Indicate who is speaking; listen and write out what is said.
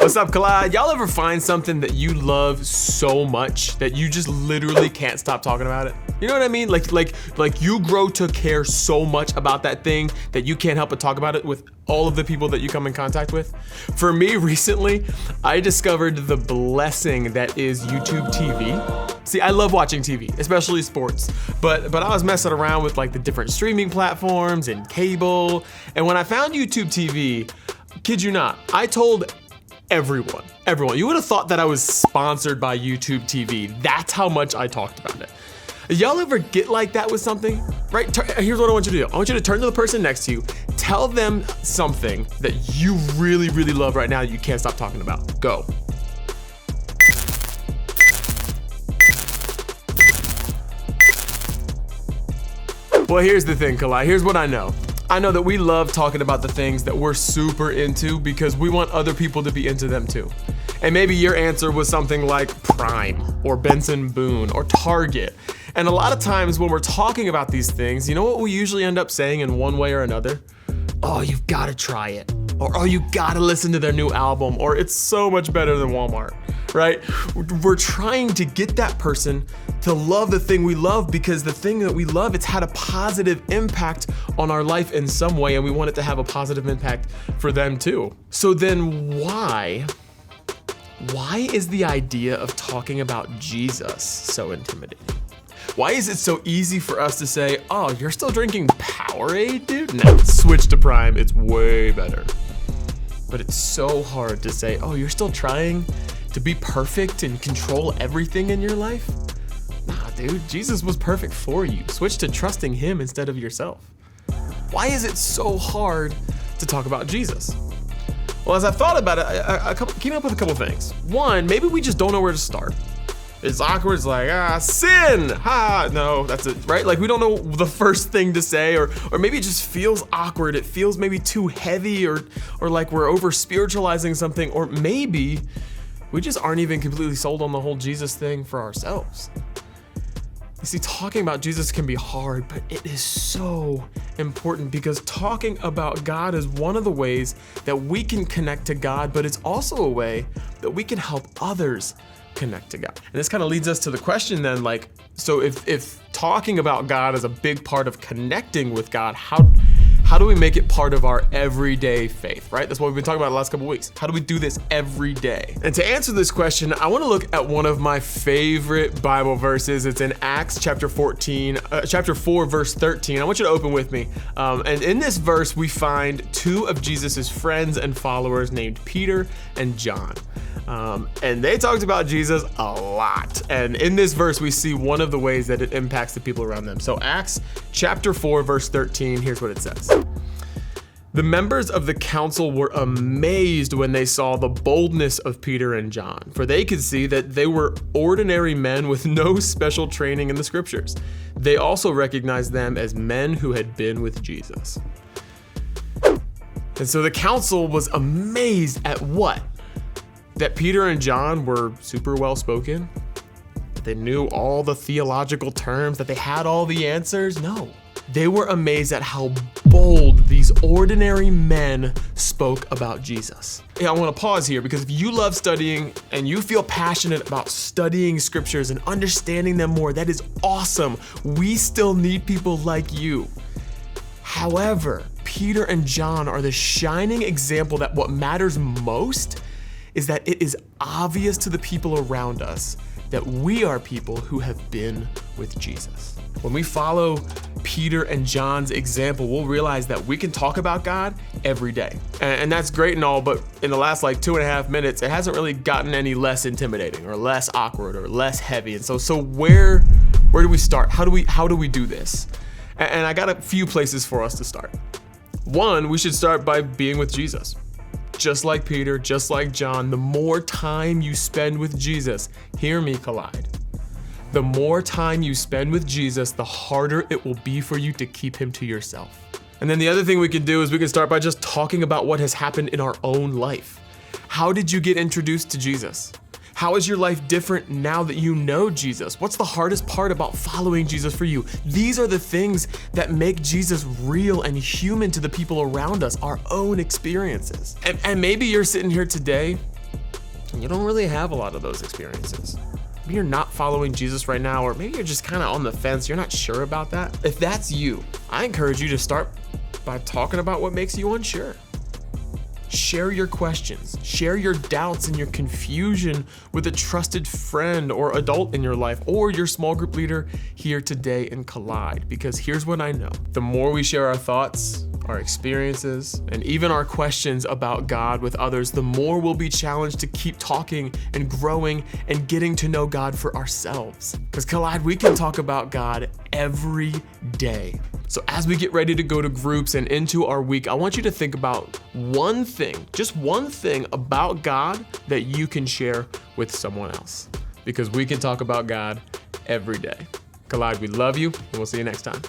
Speaker 1: What's up, Collide? Y'all ever find something that you love so much that you just literally can't stop talking about it? You know what I mean? Like you grow to care so much about that thing that you can't help but talk about it with all of the people that you come in contact with. For me, recently, I discovered the blessing that is YouTube TV. See, I love watching TV, especially sports, but I was messing around with like the different streaming platforms and cable, and when I found YouTube TV, kid you not, I told everyone. You would have thought that I was sponsored by YouTube TV. That's how much I talked about it. Y'all ever get like that with something? Right? Here's what I want you to do. I want you to turn to the person next to you, tell them something that you really, really love right now that you can't stop talking about. Go. Well, here's the thing, Kalai. Here's what I know. I know that we love talking about the things that we're super into because we want other people to be into them too. And maybe your answer was something like Prime or Benson Boone or Target. And a lot of times when we're talking about these things, you know what we usually end up saying in one way or another? Oh, you've got to try it. Or, oh, you got to listen to their new album. Or it's so much better than Walmart, right? We're trying to get that person to love the thing we love because the thing that we love, it's had a positive impact on our life in some way, and we want it to have a positive impact for them too. So then why is the idea of talking about Jesus so intimidating? Why is it so easy for us to say, oh, you're still drinking Powerade, dude? No, switch to Prime, it's way better. But it's so hard to say, oh, you're still trying to be perfect and control everything in your life? Nah, dude, Jesus was perfect for you. Switch to trusting him instead of yourself. Why is it so hard to talk about Jesus? Well, as I thought about it, I came up with a couple things. One, maybe we just don't know where to start. It's awkward, it's like, sin, no, that's it, right? Like we don't know the first thing to say, or maybe it just feels awkward. It feels maybe too heavy or like we're over spiritualizing something, or maybe we just aren't even completely sold on the whole Jesus thing for ourselves. You see, talking about Jesus can be hard, but it is so important because talking about God is one of the ways that we can connect to God, but it's also a way that we can help others connect to God. And this kind of leads us to the question then, like, so if talking about God is a big part of connecting with God, how do we make it part of our everyday faith, right? That's what we've been talking about the last couple of weeks. How do we do this every day? And to answer this question, I want to look at one of my favorite Bible verses. It's in Acts chapter 4, verse 13. I want you to open with me. And in this verse, we find two of Jesus's friends and followers named Peter and John. And they talked about Jesus a lot. And in this verse, we see one of the ways that it impacts the people around them. So Acts chapter 4, verse 13, here's what it says. The members of the council were amazed when they saw the boldness of Peter and John, for they could see that they were ordinary men with no special training in the scriptures. They also recognized them as men who had been with Jesus. And so the council was amazed at what? That Peter and John were super well spoken, that they knew all the theological terms, that they had all the answers. No, they were amazed at how bold these ordinary men spoke about Jesus. Yeah, I want to pause here because if you love studying and you feel passionate about studying scriptures and understanding them more, that is awesome. We still need people like you. However, Peter and John are the shining example that what matters most is that it is obvious to the people around us that we are people who have been with Jesus. When we follow Peter and John's example, we'll realize that we can talk about God every day. And that's great and all, but in the last like 2.5 minutes, it hasn't really gotten any less intimidating or less awkward or less heavy. And so where do we start? How do we do this? And I got a few places for us to start. One, we should start by being with Jesus. Just like Peter, just like John, the more time you spend with Jesus, hear me, Collide. The more time you spend with Jesus, the harder it will be for you to keep him to yourself. And then the other thing we can do is we can start by just talking about what has happened in our own life. How did you get introduced to Jesus? How is your life different now that you know Jesus? What's the hardest part about following Jesus for you? These are the things that make Jesus real and human to the people around us, our own experiences. And maybe you're sitting here today and you don't really have a lot of those experiences. Maybe you're not following Jesus right now, or maybe you're just kind of on the fence, you're not sure about that. If that's you, I encourage you to start by talking about what makes you unsure. Share your questions, share your doubts and your confusion with a trusted friend or adult in your life, or your small group leader here today in Collide. Because here's what I know: the more we share our thoughts, our experiences, and even our questions about God with others, the more we'll be challenged to keep talking and growing and getting to know God for ourselves. Because Collide, we can talk about God every day. So as we get ready to go to groups and into our week, I want you to think about one thing, just one thing about God that you can share with someone else. Because we can talk about God every day. Collide, we love you, and we'll see you next time.